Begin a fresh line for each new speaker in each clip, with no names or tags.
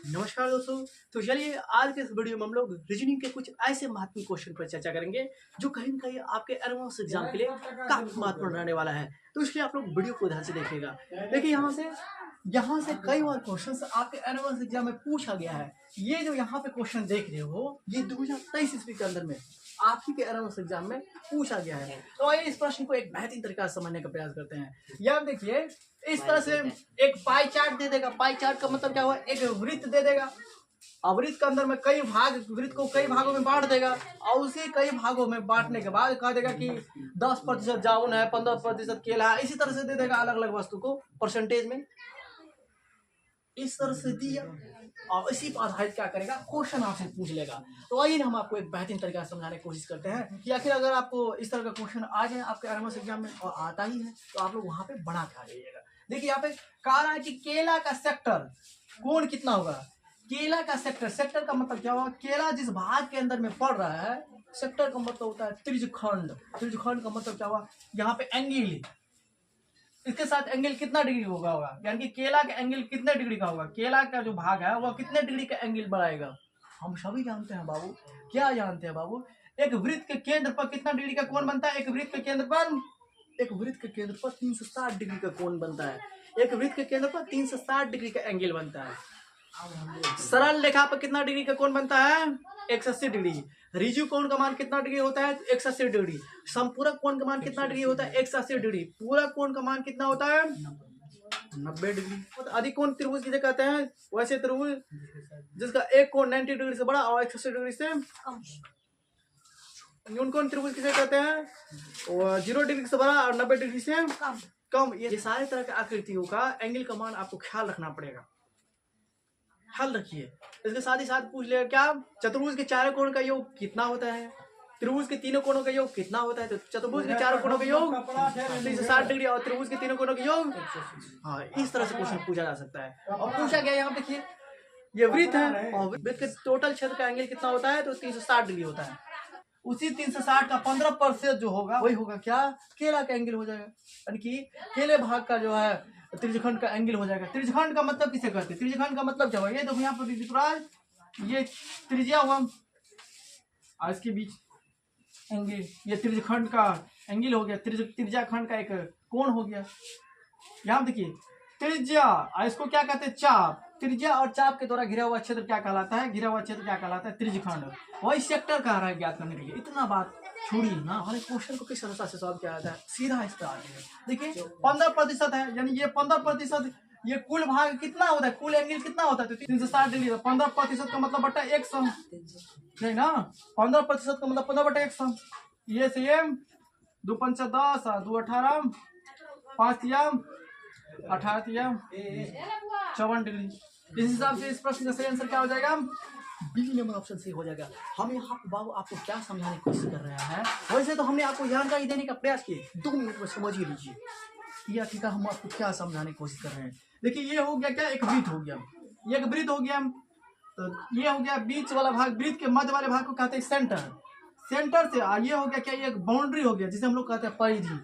नमस्कार दोस्तों। तो चलिए आज के इस वीडियो में हम लोग रीजनिंग के कुछ ऐसे महत्वपूर्ण क्वेश्चन पर चर्चा करेंगे जो कहीं न कहीं आपके एडवांस एग्जाम के लिए काफी महत्वपूर्ण रहने वाला है। तो इसलिए आप लोग वीडियो को ध्यान से देखिएगा। देखिए यहाँ से कई बार क्वेश्चन आपके एडवांस एग्जाम में पूछा गया है। ये जो यहाँ पे क्वेश्चन देख रहे हो ये 2023 ईस्वी के अंदर में आपकी के एडवांस एग्जाम में पूछा गया है। तो आइए इस प्रश्न को एक बेहतरीन तरीका से समझने का प्रयास करते हैं। यहाँ देखिए इस तरह से एक पाई चार्ट दे देगा। पाई चार्ट का मतलब क्या हुआ, एक वृत्त दे देगा। अब वृत्त के अंदर में कई भाग, वृत्त को कई भागों में बांट देगा और उसी कई भागों में बांटने के बाद कह देगा कि 10% जामुन है, 15% केला है, इसी तरह से दे देगा अलग अलग वस्तु को परसेंटेज में इस तरह से दिया और इसी पर आधारित क्या करेगा, क्वेश्चन आपसे पूछ लेगा। तो आइए हम आपको एक बेहतरीन तरीका से समझाने की कोशिश करते हैं कि आखिर अगर आपको इस तरह का क्वेश्चन आ जाए आपके एडवांस एग्जाम में और आता ही है तो आप लोग वहां पे बना के आ जाइएगा। देखिए यहाँ पे कह रहा है कि केला का सेक्टर कोण कितना होगा। केला का सेक्टर का मतलब क्या होगा, केला जिस भाग के अंदर में पड़ रहा है, सेक्टर का मतलब होता है त्रिज्यखंड। त्रिज्यखंड का मतलब क्या हुआ, यहाँ पे एंगल, इसके साथ एंगल कितना डिग्री होगा, यानी कि केला का एंगल कितने डिग्री का होगा, केला का जो भाग है वह कितने डिग्री का एंगल बनाएगा। हम सभी जानते हैं बाबू, क्या जानते हैं बाबू, एक वृत्त के केंद्र पर कितना डिग्री का कोण बनता है। एक वृत्त के केंद्र पर 360 डिग्री का कोण बनता है। एक वृत्त के केंद्र पर 360 डिग्री का एंगल बनता है। सरल रेखा पर कितना डिग्री का कोण बनता है, 180 डिग्री। रिजु कोण का मान कितना डिग्री होता है, 180 डिग्री। संपूरक कोण का मान कितना डिग्री होता है, 180 डिग्री। पूरक कोण का मान कितना होता है, 90 डिग्री। तो अधिक कोण त्रिभुज किसे कहते हैं, वैसे त्रिभुज जिसका एक कोण 90 डिग्री से बड़ा और 180 डिग्री से कम। न्यून कोण त्रिभुज किसे कहते हैं, 0 डिग्री से बड़ा और 90 डिग्री से कम। ये सारे तरह के आकृतियों का एंगल का मान आपको ख्याल रखना पड़ेगा, ख्याल रखिए। इसके साथ ही साथ पूछ लेगा क्या, चतुर्भुज के चारों कोण का योग कितना होता है, त्रिभुज के तीनों कोणों का योग कितना होता है। तो चतुर्भुज के चारों कोणों का योग 360 डिग्री और त्रिभुज के तीनों कोणों का योग, हाँ इस तरह से क्वेश्चन पूछा जा सकता है। और पूछा गया यहाँ देखिए ये वृत्त है और वृत्त के टोटल क्षेत्र का एंगल कितना होता है, तो 360 डिग्री होता है। उसी 360 का 15% जो होगा वही होगा क्या, केला का एंगल हो जाएगा, यानी कि केले भाग का जो है त्रिज्यखंड का एंगल हो जाएगा। त्रिज्यखंड का मतलब किसे कहते हैं, त्रिज्यखंड का मतलब क्या हुआ, ये देखो यहाँ पर ये त्रिज्या हुआ और इसके बीच एंगल, ये त्रिज्यखंड का एंगल हो गया, त्रिज्याखंड का एक कोण हो गया। यहाँ देखिए त्रिज्या और इसको क्या कहते हैं, चाप। त्रिज्या और चाप के द्वारा घिरा हुआ क्षेत्र क्या कहलाता है, घिरा हुआ क्षेत्र क्या कहलाता है, त्रिज्यखंड। वही सेक्टर कह रहा है ज्ञात करने के लिए। इतना बात छोड़िए ना, हमारे क्वेश्चन को किस सरलता से सॉल्व किया जाता है, सीधा इस पर आ गया। देखिए 15% है, यानी ये 15%, ये कुल भाग कितना होता है, कुल एंगल कितना होता है, तो 360 डिग्री। 15% का मतलब बटा 100 नहीं ना, 15% का मतलब 15 बटा 100। ये से ये 2 पंच 10, 2 18, 5 तियाम 18 तियाम 54 डिग्री। इस हिसाब से इस प्रश्न का सही आंसर क्या हो जाएगा, बी नंबर ऑप्शन सही हो जाएगा। हम यहाँ बाबू आपको क्या समझाने की कोशिश कर रहे हैं, वैसे तो हमने आपको जानकारी देने का प्रयास किया, 2 मिनट में समझ ही लीजिए या ठीक है हम आपको क्या समझाने की कोशिश कर रहे हैं। देखिए ये हो गया क्या, एक वृत्त हो गया, ये एक वृत्त हो गया। तो ये हो गया बीच वाला भाग, वृत्त के मध्य वाले भाग को कहते हैं सेंटर। सेंटर से ये हो गया क्या, ये एक बाउंड्री हो गया जिसे हम लोग कहते हैं परिधि।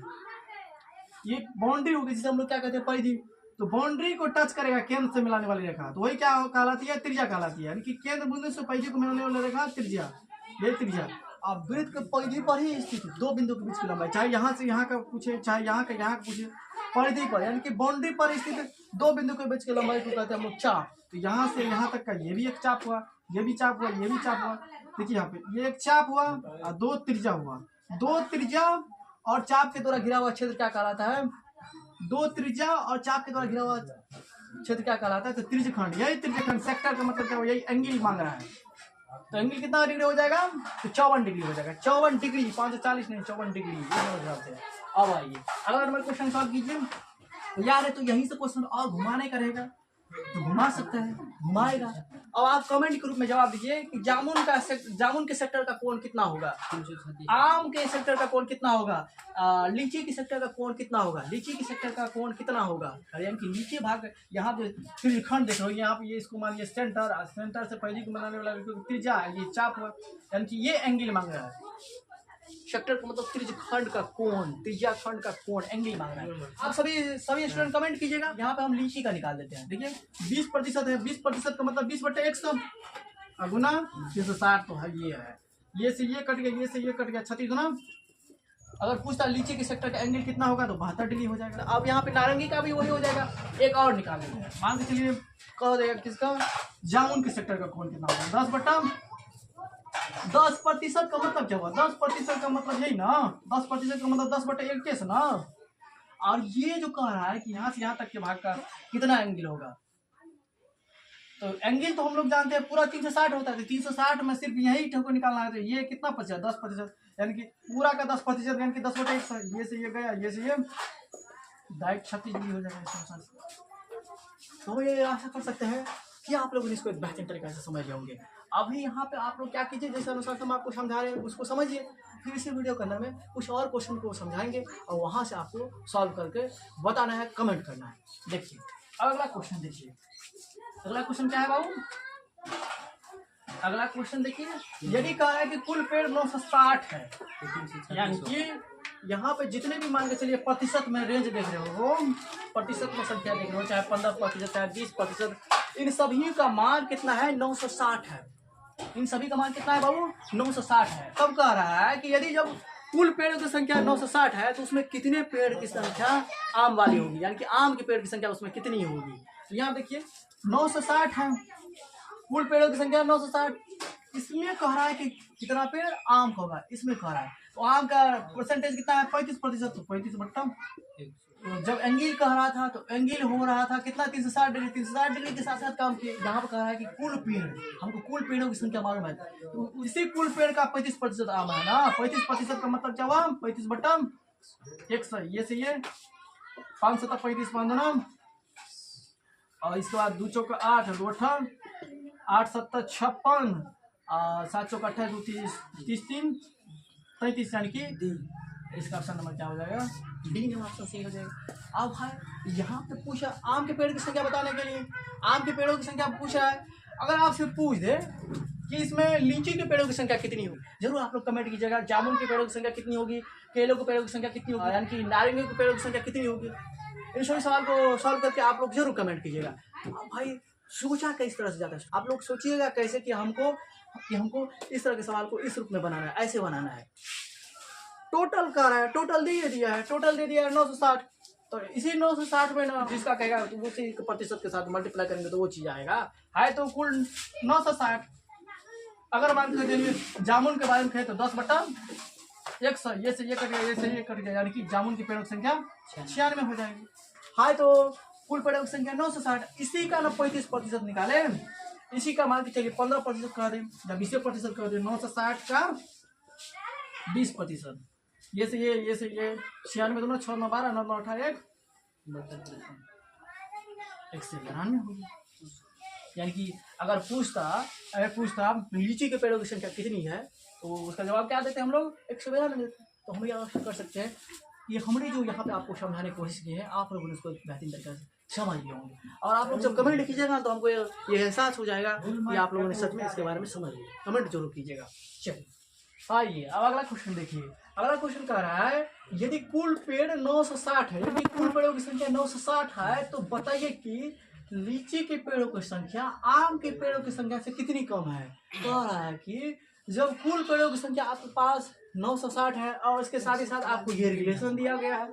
ये बाउंड्री होगी जिसे हम लोग क्या कहते हैं, परिधि। तो बाउंड्री को टच करेगा केंद्र से मिलाने वाली रेखा, तो वही क्या कहलाती है, त्रिज्या कहलाती है, यानी कि केंद्र बिंदु से परिधि को मिलाने वाली रेखा त्रिज्या, ये त्रिज्या। अब वृत्त के परिधि पर ही स्थित 2 बिंदु के बीच की लंबाई, चाहे यहाँ से यहाँ का पूछे चाहे यहाँ का यहाँ का पूछे, परिधि पर यानी कि बाउंड्री पर स्थित 2 बिंदु के बीच की लंबाई को कहते हैं हम लोग चाप। तो यहाँ से यहाँ तक का ये भी एक चाप हुआ, ये भी चाप हुआ, ये भी चाप हुआ। देखिए यहाँ पे ये एक चाप हुआ और 2 त्रिज्या हुआ। 2 त्रिज्या और चाप के द्वारा घिरा हुआ क्षेत्र क्या कहलाता है, 2 त्रिज्या और चाप के द्वारा घिरा हुआ क्षेत्र क्या कहलाता है, तो त्रिज्यखंड। यही त्रिज्यखंड, सेक्टर का मतलब क्या, यही एंगल मांग रहा है। तो एंगल कितना डिग्री हो जाएगा, तो 54 डिग्री हो जाएगा। 54 डिग्री, 540 नहीं 54 डिग्री। अब आइए अगर हमारे क्वेश्चन सॉल्व कीजिए तो यार है, तो यहीं से क्वेश्चन और घुमाने का रहेगा तो घुमा सकता है, घुमाएगा। अब आप कमेंट के रूप में जवाब दीजिए कि जामुन के सेक्टर का कोण कितना होगा, आम के सेक्टर का कोण कितना होगा, लीची के सेक्टर का कोण कितना होगा, लीची के सेक्टर का कोण कितना होगा। यानी कि लीची भाग यहाँ पे त्रिज्यखंड देख रहे हो, यहाँ पे ये इसको मानिए सेंटर से पहले को बनाने वाला त्रिज्या, ये चाप हुआ, यानी कि ये एंगल मांग रहा है। सेक्टर का मतलब त्रिज्यखंड का कोण, त्रिज्या खंड का कोण, एंगल मांग रहा है। आप सभी स्टूडेंट कमेंट कीजिएगा। यहाँ पे हम लीची का निकाल देते हैं। देखिए 20% है, 20% का मतलब 20/100 गुना 360 तो है, ये से ये कट गया, ये से ये कट गया 36 गुना। अगर पूछता लीची के सेक्टर का एंगल कितना होगा तो 72 डिग्री हो जाएगा। अब यहाँ पे नारंगी का भी वही हो जाएगा। एक और निकाल लेते हैं, मान के चलिए कह देगा किसका, जामुन के सेक्टर का कोण कितना होगा, 10% का मतलब क्या हुआ, 10% का मतलब यही ना, 10% का मतलब 10/1 ना। और ये जो कह रहा है कि यहाँ से यहाँ तक के भाग का कितना एंगल होगा, तो एंगल तो हम लोग जानते हैं पूरा 360 होता है, तो 360 में सिर्फ यही ठोको निकालना है। तो ये कितना बचा, 10%, यानी कि पूरा का 10%, यानी कि 10/100। ये से ये गया, ये से ये डायरेक्ट 36 डिग्री हो जाएगा इसके अनुसार। तो ये आशा कर सकते हैं कि आप लोग इसको एक बेहतरीन तरीके से समझ जाओगे। अभी यहाँ पे आप लोग क्या कीजिए, जैसे अनुसार हम आपको समझा रहे हैं उसको समझिए, फिर इसी वीडियो के अंदर में कुछ और क्वेश्चन को समझाएंगे और वहाँ से आपको सॉल्व करके बताना है, कमेंट करना है। देखिए अगला क्वेश्चन, देखिए अगला क्वेश्चन क्या है बाबू, अगला क्वेश्चन देखिए, यदि कहा है कि कुल पेड़ 960 है, यानी कि यहाँ पे जितने भी मान के चलिए प्रतिशत में रेंज देख रहे हो, प्रतिशत में संख्या देख रहे हो, चाहे 15%, चाहे 20%, इन सभी का मान कितना है, 960 है। इन सभी का मान कितना है बाबू, 960 है। तब कह रहा है कि यदि जब कुल पेड़ों की संख्या 960 है तो उसमें कितने पेड़ की संख्या आम वाली होगी, यानी कि आम के पेड़ की संख्या उसमें कितनी होगी। तो यहाँ देखिए 960 है, कुल पेड़ों की संख्या 960, इसमें कह रहा है कि कितना पेड़ आम का होगा, इसमें कह रहा है। तो आम का परसेंटेज कितना है, 35%, तो 35/, जब एंगल कह रहा था तो एंगल हो रहा था कितना, 360 डिग्री। 360 डिग्री के साथ साथ काम किए। यहाँ पर कह रहा है कि कुल पेड़, हमको कुल पेड़ों की संख्या मालूम है, तो इसी कुल पेड़ का 35% आम है ना। 35% का मतलब क्या हुआ, 35/100, ये से ये 5 7 35 5 और इसके बाद 2 चौका 8, 2 8 8 7 56 और 7 चौका 28 2 30 30 3 35, यानी कि डी। इसका ऑप्शन नंबर क्या हो जाएगा, डी नंबर ऑप्शन सही हो जाएगा। अब भाई यहाँ पे पूछा आम के पेड़ की संख्या बताने के लिए, आम के पेड़ों की संख्या पूछा है। अगर आपसे पूछ दे कि इसमें लीची के पेड़ों की संख्या कितनी होगी, जरूर आप लोग कमेंट कीजिएगा। जामुन के पेड़ों की संख्या कितनी होगी, केलों के पेड़ों की संख्या कितनी होगी, यानी कि नारंगी के पेड़ों की संख्या कितनी होगी। इन सभी सवाल को सॉल्व करके आप लोग जरूर कमेंट कीजिएगा। भाई सोचा किस तरह से जाता है, आप लोग सोचिएगा कैसे कि हमको इस तरह के सवाल को इस रूप में बनाना है, ऐसे बनाना है। टोटल कर रहा है, टोटल दे दिया है, टोटल दे दिया है 960, तो इसी 960 में ना जिसका कहेगा तो उसी प्रतिशत के साथ मल्टीप्लाई करेंगे तो वो चीज आएगा। है तो कुल 960। अगर मान के चलिए जामुन के बारे में कहे तो 10/100, ये से ये कट गया, ये से ये कट गया, यानी कि जामुन की पेड़ों की संख्या 96 हो जाएगी। है तो कुल पेड़ों की संख्या 960, इसी का ना 35% निकाले, इसी का मान के चलिए 15% कर दें या 20% कर दें। 960 का 20%, ये से ये 96 दोनों 6 9 12 9 9 18 1 से 92 होगी। यानी कि अगर पूछता लीची के पेड़ों की संख्या कितनी है तो उसका जवाब क्या देते हैं हम लोग, 192 देते हैं। तो हम ये कर सकते हैं कि हमने जो यहाँ पे आपको समझाने की कोशिश की है, आप लोगों ने उसको बेहतरीन तरीके से समझ लिए होंगे। और आप लोग जब कमेंट कीजिएगा तो हमको ये एहसास हो जाएगा कि आप लोगों ने सच में इसके बारे में समझ लिया। कमेंट जरूर कीजिएगा। चलिए आइए अब अगला क्वेश्चन देखिए। अगला क्वेश्चन कह रहा है यदि कुल पेड़ 960 है, यदि कुल पेड़ों की संख्या 960 है तो बताइए कि लीची के पेड़ों की संख्या आम के पेड़ों की संख्या से कितनी कम है। कह रहा है कि जब कुल पेड़ों की संख्या आपके पास 960 है और इसके साथ ही साथ आपको ये रिलेशन दिया गया है,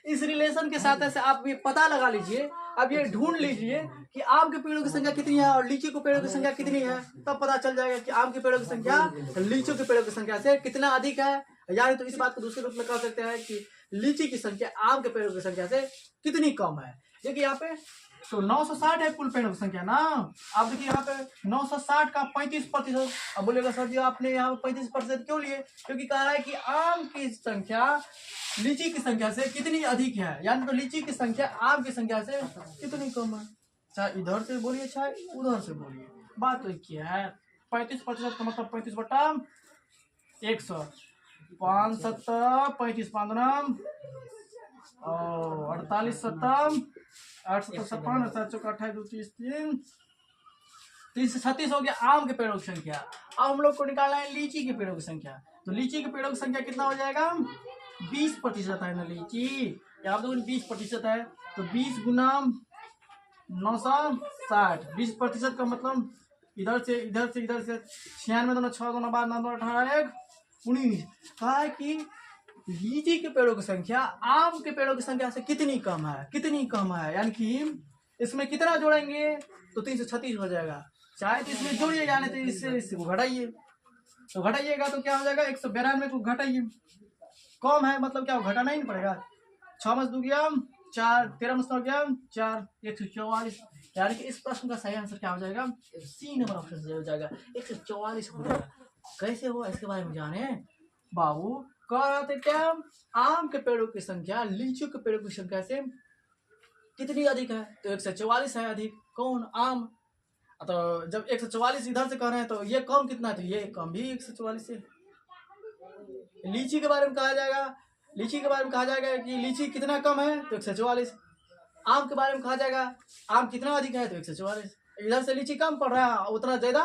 इस रिलेशन के साथ ऐसे आप ये पता लगा लीजिए, अब ये ढूंढ लीजिए कि आम के पेड़ों की संख्या कितनी है और लीची के पेड़ों की संख्या कितनी है। तब पता चल जाएगा कि आम के पेड़ों की संख्या लीची के पेड़ों की संख्या से कितना अधिक है। यानी तो इस बात को दूसरे रूप में कह सकते हैं कि लीची की संख्या आम के पेड़ों की संख्या से कितनी कम है। देखिए यहाँ पे तो 960 है कुल पेड़ों की संख्या ना। आप देखिए यहाँ पे 960 का 35%। अब बोलेगा सर जी आपने यहाँ पे 35% क्यों लिए, क्योंकि कह रहा है कि आम की संख्या लीची की संख्या से कितनी अधिक है, यानी तो लीची की संख्या आम की संख्या से कितनी कम है। चाहे इधर से बोलिए चाहे उधर से बोलिए, बात तो क्या है। 35% का मतलब 35/100, 5 7 35 5 और 48 7 8 7 56 7 28 2 30 3 336 हो गया आम के पेड़ों की संख्या। अब हम लोग को निकालना है लीची के पेड़ों की संख्या। तो लीची के पेड़ों की संख्या कितना हो जाएगा? 20% है ना लीची, यहाँ देखो 20% है, तो 20 गुना 960, 20% का मतलब इधर से 96 दोनों 6 दोनों 12 9 18 1 19। कहा है कि लीची के पेड़ों की संख्या आम के पेड़ों की संख्या से कितनी कम है, यानी कि इसमें कितना जोड़ेंगे तो 336 हो जाएगा। चाहे तो इसमें जोड़िए, यानी तो इससे को घटाइए, तो घटाइएगा तो क्या हो जाएगा? 192 को घटाइए, कम है मतलब क्या घटाना ही नहीं पड़ेगा। 6 में 2 गया 4, 13 में 9 गया 4, 144। यानी कि इस प्रश्न का सही आंसर क्या हो जाएगा? सी नंबर ऑप्शन से हो जाएगा, 144 हो जाएगा। कैसे हो इसके बारे में जाने बाबू। कह रहे थे क्या? आम के पेड़ों की संख्या लीची के पेड़ों की संख्या से कितनी अधिक है? तो 144 है अधिक। कौन? आम। तो जब 144 इधर से कह रहे हैं तो ये कम कितना है? तो ये कम भी 144 से। लीची के बारे में कहा जाएगा कि लीची कितना कम है? तो 144। आम के बारे में कहा जाएगा आम कितना अधिक है? तो 144। इधर से लीची कम पड़ रहा है, उतना ज्यादा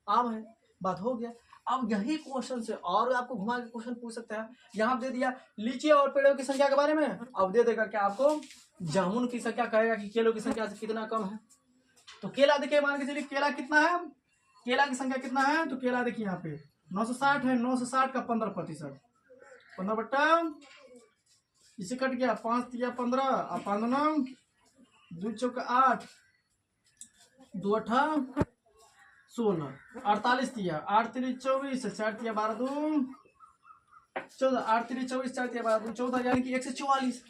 आम है। बात हो गया। अब यही क्वेश्चन से और आपको घुमा के क्वेश्चन पूछ सकता है। यहाँ दे दिया लीची और पेड़ों की संख्या के बारे में, अब दे देगा क्या आपको? जामुन की संख्या, कहेगा कि केलों की संख्या से कितना कम है। तो केला देखिए, मान के चलिए केला कितना है, केला की संख्या कितना है? तो केला देखिए यहाँ पे 960 है, 960 का 15%, 15 बट्टा इसे कट गया, 5 दिया 15 और 5 9 2 चौका 8 2 अठा 16, 48 दिया, 8 3 24, 4 दिया 12 2 14, 8 3 24, 4 दिया 12 2 14, यानी कि 144।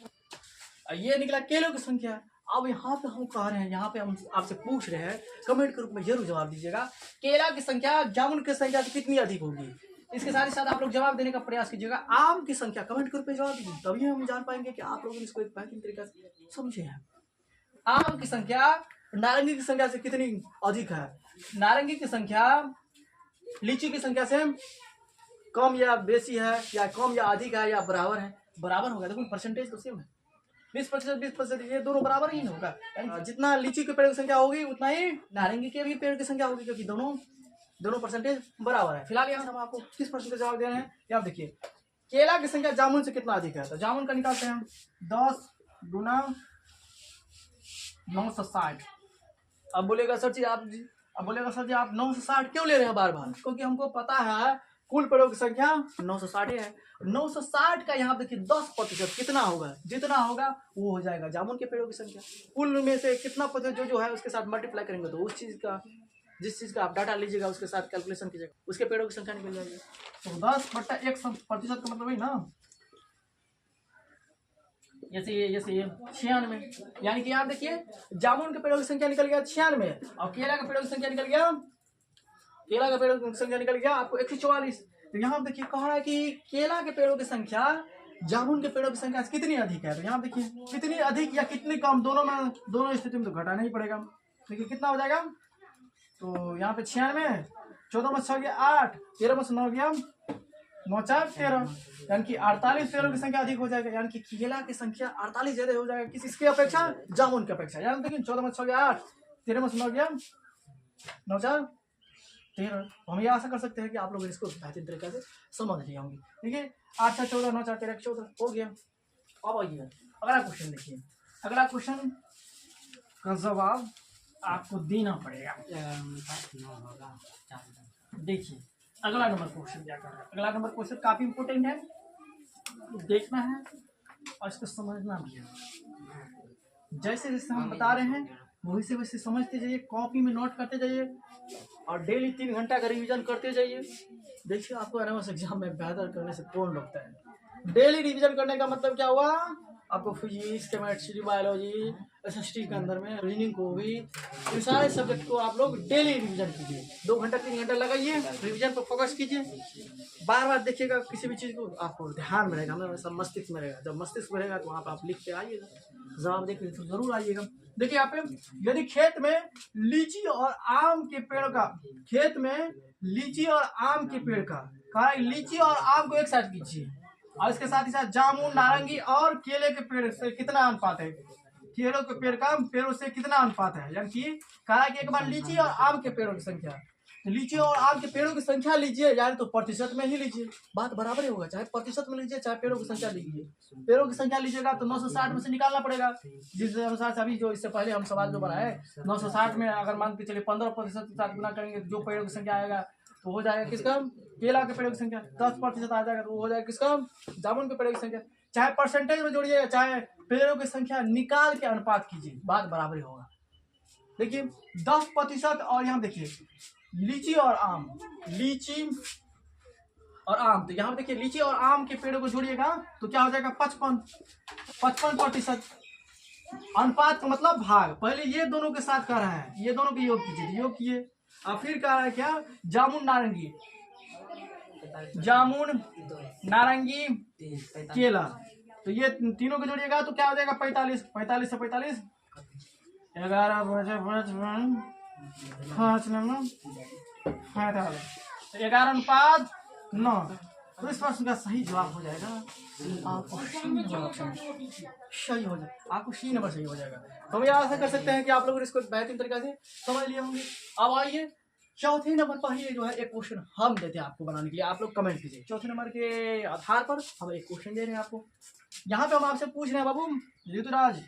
ये निकला केलों की संख्या। अब यहाँ पे हम कह रहे हैं, यहाँ पे हम आपसे पूछ रहे हैं, कमेंट के रूप में जरूर जवाब दीजिएगा, केला की संख्या जामुन की संख्या से कितनी अधिक होगी। इसके साथ ही साथ आप लोग जवाब देने का प्रयास कीजिएगा। आम की संख्या कमेंट के रूप में जवाब दीजिए, तभी हम जान पाएंगे कि आप लोगों ने इसको एक बेहतरीन तरीके से समझे हैं। आम की संख्या नारंगी की संख्या से कितनी अधिक है? नारंगी की संख्या लीची की संख्या से कम या बेसी है, या कम या अधिक है, या बराबर है? बराबर होगा। देखो परसेंटेज तो सेम है, 20%, 20%, ये दोनों बराबर ही होगा। जितना लीची के पेड़ की संख्या होगी उतना ही नारंगी के भी पेड़ की संख्या होगी, क्योंकि दोनों परसेंटेज बराबर है। फिलहाल यहाँ हम आपको किस प्रश्न का जवाब दे रहे हैं, आप देखिए। केला की संख्या जामुन से कितना अधिक है? तो जामुन का निकालते हैं, 10 गुना 960। अब बोलेगा सर जी आप 960 क्यों ले रहे हैं बार बार? क्योंकि हमको पता है कुल पेड़ों की संख्या 960 है। 960 का यहाँ देखिए 10% कितना होगा? जितना होगा वो हो जाएगा जामुन के पेड़ों की संख्या। कुल में से कितना प्रतिशत जो है उसके साथ मल्टीप्लाई करेंगे तो उस चीज का, जिस चीज का आप डाटा लीजिएगा उसके साथ कैलकुलेशन कीजिएगा, उसके पेड़ों की संख्या निकल जाएगी। तो 10/1% का मतलब वही ना, जैसे ये 96, यानी कि आप देखिए जामुन के पेड़ों की संख्या निकल गया 96 और केला के पेड़ों की संख्या निकल गया आपको 144। तो यहाँ देखिए कह रहा है कि केला के पेड़ों की संख्या जामुन के पेड़ों की संख्या से कितनी अधिक है। तो यहाँ देखिए कितनी अधिक या कितनी कम, दोनों स्थिति में तो घटाना ही पड़ेगा। देखिए कितना हो जाएगा? तो यहाँ पे 96, 14 में 6 गया 8, 13 में 9 गया 9 4 13, यानी कि 48 पेड़ों की संख्या अधिक हो जाएगा। यानी कि केला की संख्या 48 ज्यादा हो जाएगा किसकी अपेक्षा? जामुन की अपेक्षा। यानी देखिए 14 में 6 गया 8, 13 में 9 गया 9 4 13। हम ये आशा कर सकते हैं कि आप लोग इसको बेहतरीन तरीके से समझ लिए होंगे। देखिए 8 6 14 9 4 13 14 हो गया। अब आइए अगला क्वेश्चन देखिए। अगला क्वेश्चन का जवाब आपको देना पड़ेगा। देखिए अगला नंबर क्वेश्चन क्या कर रहा है। अगला नंबर क्वेश्चन काफी इंपोर्टेंट है, देखना है और इसको समझना भी है। जैसे जैसे हम बता रहे हैं वैसे वैसे समझते जाइए, कॉपी में नोट करते जाइए और डेली 3 घंटा का रिवीजन करते जाइए। देखिए आपको आराम से एग्जाम में बेहतर करने से कौन रोकता है। डेली रिवीजन करने का मतलब क्या हुआ? आपको फिजिक्स, केमिस्ट्री, बायोलॉजी, एसएसटी के अंदर में रीजनिंग को भी, इन सारे सब्जेक्ट को आप लोग डेली रिवीजन कीजिए। 2 घंटा 3 घंटा लगाइए, रिवीजन पर फोकस कीजिए, बार बार देखिएगा किसी भी चीज़ को, आपको ध्यान में रहेगा, हमें सब मस्तिष्क में रहेगा। जब मस्तिष्क में रहेगा तो वहाँ पर आप लिख के आइएगा, जवाब देख तो जरूर आइएगा। देखिए यहाँ पे यदि खेत में लीची और आम के पेड़ का, खेत में लीची और आम के पेड़ का, कहा लीची और आम को एक साथ कीजिए और इसके साथ ही साथ जामुन, नारंगी और केले के पेड़ से कितना अनुपात है?
केलों के पेड़ का पेड़ों से कितना अनुपात है, यानी कि कहा कि एक बार लीची और आम के पेड़ों की संख्या, तो लीची और आम के पेड़ों की संख्या लीजिए, यानी तो प्रतिशत में ही लीजिए, बात बराबर ही होगा, चाहे प्रतिशत में लीजिए चाहे पेड़ों की संख्या लीजिए। पेड़ों की संख्या लीजिएगा तो 960 में से निकालना पड़ेगा, जिस अनुसार से अभी जो इससे पहले हम सवाल जो बनाए 960 में अगर मान के चलिए 15% के साथ गुना करेंगे तो जो पेड़ों की संख्या आएगा तो हो जाएगा किसका, केला के पेड़ों की संख्या। 10% आ जाएगा तो वो हो जाएगा किसका, जामुन के पेड़ों की संख्या। चाहे परसेंटेज में जोड़िए चाहे पेड़ों की संख्या निकाल के अनुपात कीजिए, बात बराबर ही होगा। देखिए 10% और यहाँ देखिए लीची और आम, लीची और आम, तो यहाँ देखिए लीची और आम के पेड़ों को जोड़िएगा तो क्या हो जाएगा 55% अनुपात का मतलब भाग। पहले ये दोनों के साथ कर रहा है, ये दोनों के योग कीजिए, योग किए, और फिर कह रहा है क्या, जामुन नारंगी, जामुन नारंगी केला, तो ये तीनों को जोड़िएगा तो क्या हो जाएगा 45, 45 से 45 11 बजे 11:9, तो इस प्रश्न का सही जवाब हो जाएगा आपको सी नंबर सही हो जाएगा, आपको सी नंबर सही हो जाएगा। तो हम आशा कर सकते हैं कि आप लोग इसको बेहतरीन तरीके से समझ लिए होंगे। अब आइए चौथे नंबर पर ही जो है एक क्वेश्चन हम देते हैं आपको बनाने के लिए, आप लोग कमेंट कीजिए। चौथे नंबर के आधार पर हम एक क्वेश्चन दे रहे हैं आपको। यहाँ पे हम आपसे पूछ रहे हैं बाबू ऋतुराज,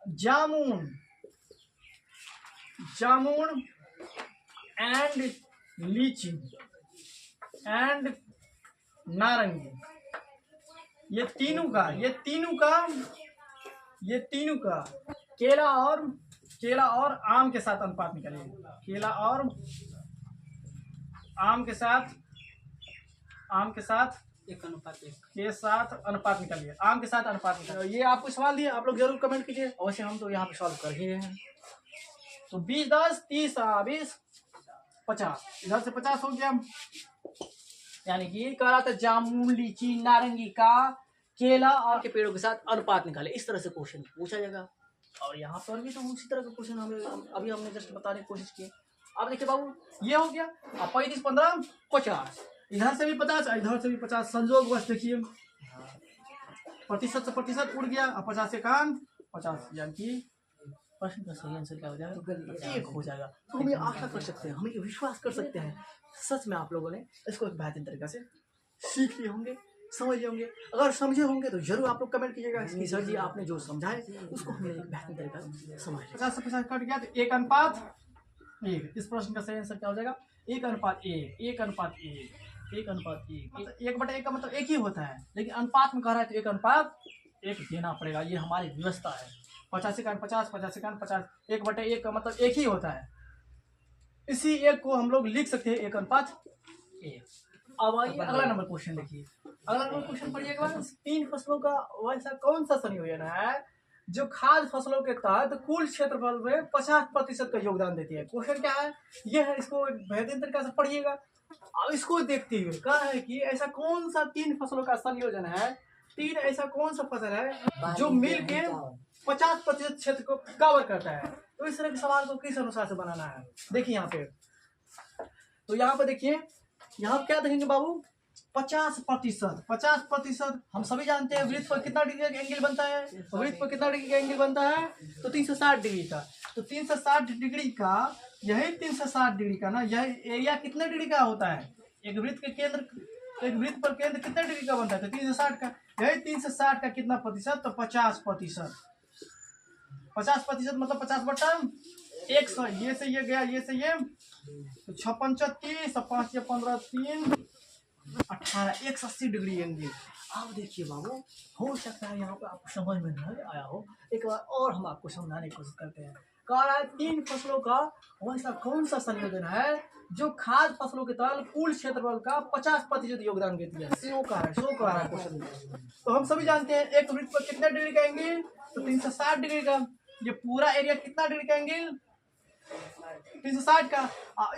जामुन एंड लीची एंड नारंगी, ये तीनों का केला और आम के साथ अनुपात निकालिए, केला और आम के साथ एक अनुपात के साथ अनुपात निकालिए, आम के साथ अनुपात निकालिए। ये आपको सवाल दिए, आप लोग जरूर कमेंट कीजिए, अवश्य हम तो यहाँ पे सॉल्व कर ही रहे हैं। तो 20 10 30 20 50, इधर से 50 हो गया, यानी कि कह रहा था जामुन लीची नारंगी का केला और के पेड़ों के साथ अनुपात निकाले, इस तरह से क्वेश्चन पूछा जाएगा। और यहाँ पर भी तो उसी तरह का क्वेश्चन अभी हमने जस्ट बताने की कोशिश की। अब देखिए बाबू ये हो गया, अब 35 15 50, इधर से भी 50 इधर से भी 50, संजोग बस देखिए प्रतिशत से प्रतिशत उड़ गया, और 50 से 50, यानी कि प्रश्न का सही आंसर क्या हो जाएगा, एक हो जाएगा। तो हम ये आशा कर सकते हैं, हम ये विश्वास कर सकते हैं सच में आप लोगों ने इसको एक बेहतरीन तरीके से सीख लिए होंगे, समझ लिए होंगे। अगर समझे होंगे तो जरूर आप लोग कमेंट कीजिएगा कि सर जी आपने जो समझाए उसको हमने एक बेहतरीन तरीका से समझ लिया। 50 से 50 कट गया तो 1:1, इस प्रश्न का सही आंसर क्या हो जाएगा 1:1, 1:1, मतलब 1/1 का मतलब एक ही होता है, लेकिन अनुपात में कह रहा है तो 1:1 देना पड़ेगा, ये हमारी व्यवस्था है। 50 से 50, 50 से 50, 1/1 का मतलब एक ही होता है, इसी एक को हम लोग लिख सकते हैं 1:1। अब आइए अगला नंबर क्वेश्चन देखिए, अगला नंबर क्वेश्चन पढ़िएगा, 3 फसलों का वैसा कौन सा संयोजन है जो खाद्य फसलों के तहत कुल क्षेत्रफल में 50% का योगदान देती है। क्वेश्चन क्या है ये है, इसको बेहतरीन तरीके से पढ़िएगा। अब इसको देखते हुए कहा है कि ऐसा कौन सा 3 फसलों का संयोजन है, 3 ऐसा कौन सा फसल है जो मिल के 50% क्षेत्र को कवर करता है। तो इस तरह के सवाल को किस अनुसार से बनाना है, देखिए यहाँ पे, तो यहाँ पे देखिए यहाँ क्या देखेंगे बाबू 50%। हम सभी जानते हैं वृत्त पर कितना डिग्री का एंगल बनता है, वृत्त पर कितना डिग्री का एंगल बनता है तो 360 डिग्री का। तो 360 डिग्री का, यही 360 डिग्री का ना, यह एरिया कितने डिग्री का होता है, एक वृत्त के केंद्र, एक वृत्त पर केंद्र कितने डिग्री का बनता है तो 360 का, यही 360 का कितना प्रतिशत तो 50%। 50% मतलब 50/100, ये से ये गया, ये से ये तो 56 36 और 5 या 15 3 18, 180 डिग्री एंगल। अब देखिए बाबू हो सकता है यहाँ पे आपको समझ में नहीं आया हो, एक बार और हम आपको समझाने की कोशिश करते हैं। कह रहा है 3 फसलों का वैसा कौन सा संयोजन है जो खाद्य फसलों के तहत कुल क्षेत्रफल का 50% योगदान देती है, शो का है क्वेश्चन। तो हम सभी जानते हैं एक वृत्त पर कितने डिग्री का एंगल तो 360 डिग्री का, ये पूरा एरिया कितना डिग्री का एंगल 360 का।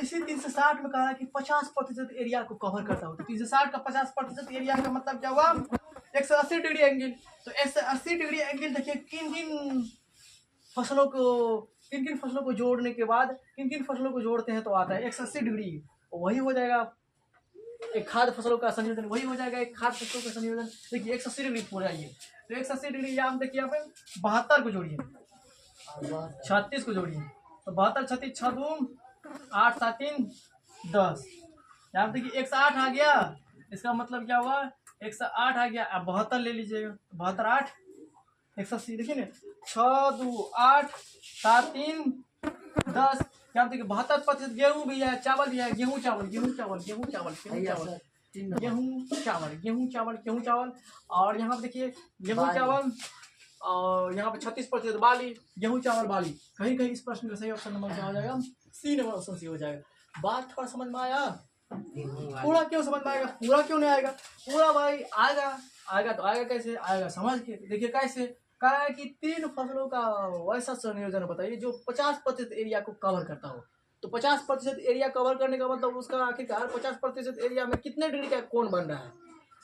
इसी 360 में कहा है कि 50% एरिया को कवर करता हो, तो 360 का 50% एरिया का मतलब क्या हुआ 180 डिग्री एंगल। तो 180 डिग्री एंगल देखिए किन किन फसलों को जोड़ने के बाद किन किन फसलों को जोड़ते हैं तो आता है 180 डिग्री, वही हो जाएगा एक खाद्य फसलों का संयोजन वही हो जाएगा, एक खाद्य फसलों का संयोजन। देखिए 180 डिग्री पूरा ये, तो 180 डिग्री यहाँ हम देखिए यहाँ पे 72 को जोड़िए, 36 को जोड़िए, तो 72 36 6 2 8 7 3 10, यहाँ पे देखिए 108 आ गया। इसका मतलब क्या हुआ, 108 आ गया। अब 72 ले लीजिएगा, 72 8 180, देखिए ना 6 2 8 7 3 10, यहाँ देखिए 72% गेहूं भी है, चावल भी है, गेहूं चावल गेहूं चावल गेहूं चावल गेहूं चावल गेहूं चावल गेहूं चावल गेहूं चावल, और यहाँ पे देखिए गेहूं चावल, और यहाँ पे 36% बाली, गेहूं चावल बाली। कहीं कहीं इस प्रश्न का सही ऑप्शन नंबर क्या हो जाएगा, सी नंबर ऑप्शन सी हो जाएगा। बात थोड़ा समझ में आया? पूरा क्यों समझ में आएगा, पूरा क्यों नहीं आएगा? पूरा भाई आएगा, आएगा तो आएगा कैसे आएगा, समझ के देखिए कैसे। कहा है कि 3 फसलों का वैसा संयोजन बताइए जो 50% एरिया को कवर करता हो। तो 50% एरिया कवर करने का मतलब उसका आखिरकार 50% एरिया में कितने डिग्री का कोण बन रहा है।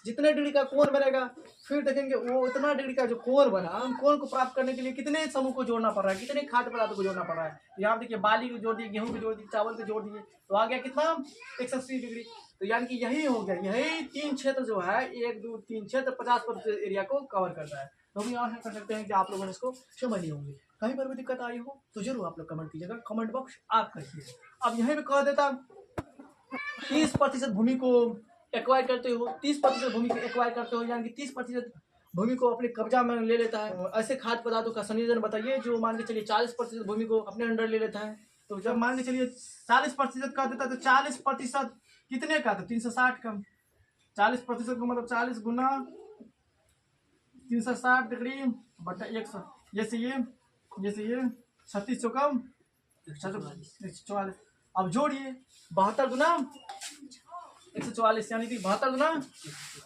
जितने डिग्री का कोण बनेगा, फिर देखेंगे वो इतना डिग्री का जो कोण बना, हम कोण को प्राप्त करने के लिए कितने समूह को जोड़ना पड़ रहा है, कितने खाद्य पदार्थों को जोड़ना पड़ रहा है। तो यहाँ देखिए बाली को जोड़ दिए, गेहूं को जोड़ दिए, चावल को जोड़ दिए, तो आ गया कितना 180 डिग्री। तो यानी कि यही हो गया, यही 3 क्षेत्र जो है 1 2 3 क्षेत्र 50% एरिया को कवर करता है। तो हम आशा कर सकते हैं कि आप लोगों ने इसको समझ लिए होंगे। कहीं पर भी दिक्कत आई हो तो जरूर आप लोग कमेंट कीजिएगा, कमेंट बॉक्स आप करिए। अब यहीं पे कह देता 30% भूमि को एक्वायर करते हो, 30% भूमि को एक्वायर करते हो, यानी कि 30% भूमि को अपने कब्जा में ले लेता है। ऐसे खाद्य पदार्थों का संयोजन बताइए जो मान के चलिए 40% भूमि को अपने अंडर ले लेता है। तो जब मान के चलिए 40% का देता है तो 40% कितने का, तो 360 का। 40% का मतलब 40 गुना 360 डिग्री बटा 100, जैसे ये 36 कम 144। अब जोड़िए 72 गुना 144, यानी कि 72 गुना।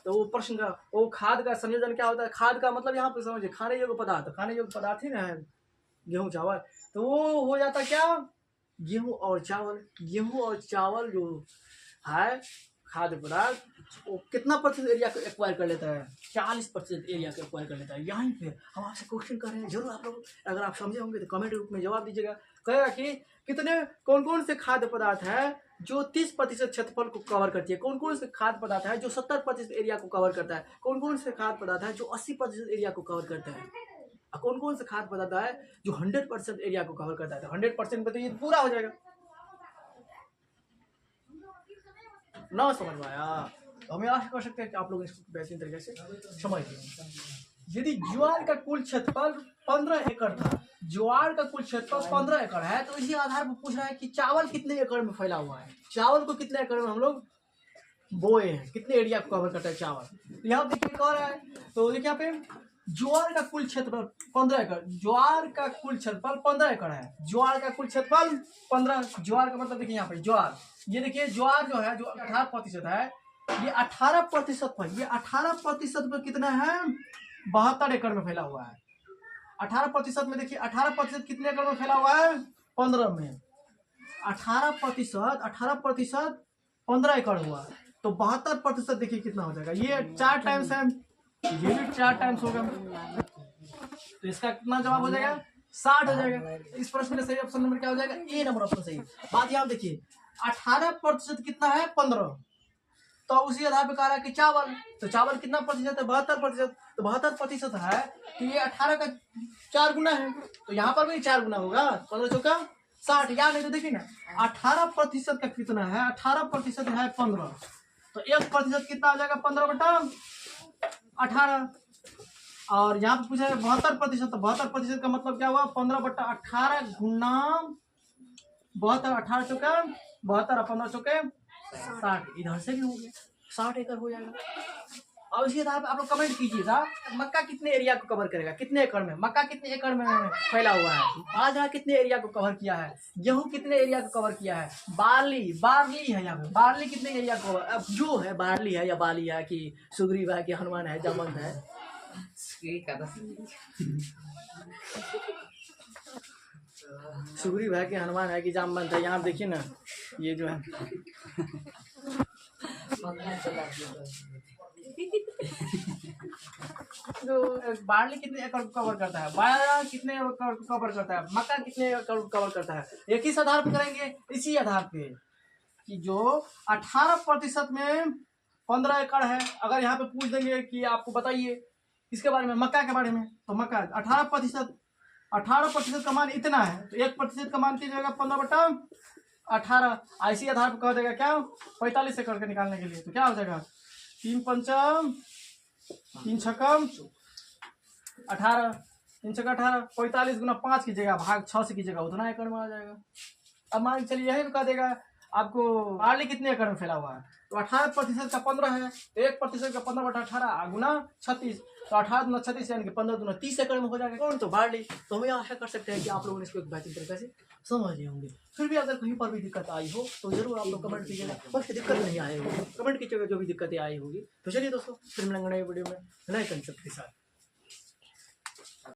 तो वो प्रश्न का वो खाद का संयोजन क्या होता है, खाद का मतलब यहाँ पे समझिए खाने योग्य पदार्थ, खाने योग्य पदार्थ ही ना है गेहूं चावल। तो वो हो जाता क्या, गेहूं और चावल जो है खाद्य पदार्थ, वो कितना % एरिया को एक्वायर कर लेता है, 40% एरिया को एक्वायर कर लेता है। यहीं पे हम आपसे क्वेश्चन कर रहे हैं, जरूर आप लोग अगर आप समझे होंगे तो कमेंट रूप में जवाब दीजिएगा। कहेगा कि कितने कौन कौन से खाद्य पदार्थ है जो 30% क्षेत्रफल को कवर करती है, कौन कौन से खाद्य पदार्थ है जो 70% एरिया को कवर करता है, कौन कौन से खाद्य पदार्थ है जो 80% एरिया को कवर करता है, कौन कौन से खाद्य पदार्थ है जो 100% एरिया को कवर करता है। तो 100% बताइए तो पूरा हो जाएगा। ना समझ में आया तो हमें आशा कर सकते हैं कि आप लोग इसको बेहतरीन तरीके से समझ गए। यदि ज्वार का कुल क्षेत्रफल 15 एकड़ था, ज्वार का कुल क्षेत्रफल 15 एकड़ है, तो इसी आधार पर पूछ रहा है कि चावल कितने एकड़ में फैला हुआ है, चावल को कितने एकड़ में हम लोग बोए हैं, कितने एरिया को कवर करता है चावल। यहाँ देखिए कह रहा है, तो देखिए यहाँ पे ज्वार का कुल क्षेत्रफल 15 एकड़, ज्वार का कुल क्षेत्रफल 15 एकड़ है, ज्वार का कुल क्षेत्रफल 15, ज्वार का मतलब देखिए यहाँ पे ज्वार, ये देखिए ज्वार जो है जो 18% है, ये 18% पर, ये 18% पर कितना है 72 एकड़ में फैला हुआ है। 18% में देखिए 18% कितने एकड़ में फैला हुआ है 15 में, 18% 15 एकड़ हुआ, तो 72% देखिए कितना हो जाएगा, ये 4 टाइम्स है, ये भी 4 टाइम्स होगा, तो इसका कितना जवाब हो जाएगा 60 हो जाएगा। इस प्रश्न में सही ऑप्शन नंबर क्या हो जाएगा, ए नंबर ऑप्शन सही। बात यहाँ देखिए 18% कितना है 15, तो उसी आधार पर कह रहा है कि चावल, तो चावल कितना प्रतिशत है 72%, तो 72% है तो ये 18 का 4 गुना है, तो यहाँ पर भी 4 गुना होगा, 15 चौका 60। या नहीं तो देखिए ना 18% का कितना है, 18% है 15, तो 1% कितना आ जाएगा 15 बटा 18, और यहाँ पे पूछा है 72%, तो 72% का मतलब क्या हुआ 15 बटा 18 गुना 72, 18 चौका 72 और 15 चौके 60, इधर से भी हो गया 60 एकड़ हो जाएगा। और इसी आधार पर आप लोग कमेंट कीजिएगा मक्का कितने एरिया को कवर करेगा, कितने एकड़ में, मक्का कितने एकड़ में फैला हुआ है, बाजरा कितने एरिया को कवर किया है, गेहूं कितने एरिया को कवर किया है, बार्ली है यहाँ पे, बार्ली कितने एरिया को, अब जो है बार्ली है या बाली है कि सुग्रीव है कि हनुमान है जामवंत है, सुग्रीव है कि हनुमान है कि जामवंत है। यहाँ देखिए ना ये जो है जो बार्ली कितने एकड़ कवर करता है, बाजरा कितने एकड़ कवर करता है, मक्का कितने एकड़ कवर करता है, एक ही आधार पर करेंगे, इसी आधार पे कि जो 18% में 15 एकड़ है। अगर यहाँ पे पूछ देंगे कि आपको बताइए इसके बारे में, मक्का के बारे में, तो मक्का 18% का मान इतना है, तो 1% का मान कीजिएगा 15/18। ऐसी आधार पर कह देगा क्या 45 एकड़ का निकालने के लिए, तो क्या हो जाएगा 3 पंचम 3 छकम 18, 3 छक्का 18, 45 गुना 5 कीजिएगा भाग 6 से कीजिएगा, उतना एकड़ में आ जाएगा। अब मान के चलिए यही भी कह देगा आपको बार्ली कितने एकड़ में फैला हुआ है, तो 18% का 15 है, तो 1% का 15/18 गुना 36, तो 18 गुना 36 यानी कि 15 गुना 30 एकड़ में हो जाएगा। कौन तो बार्ली। तो हम आशा कर सकते हैं कि आप लोगों ने इसको एक बेहतरीन तरीके से समझ लिए होंगे। फिर भी अगर कहीं पर भी दिक्कत आई हो तो जरूर आप लोग कमेंट कीजिएगा, बस दिक्कत नहीं आई होगी कमेंट कीजिएगा जो भी दिक्कतें आई होगी। तो चलिए दोस्तों फिर मिलेंगे नए वीडियो में नए कंसेप्ट के साथ।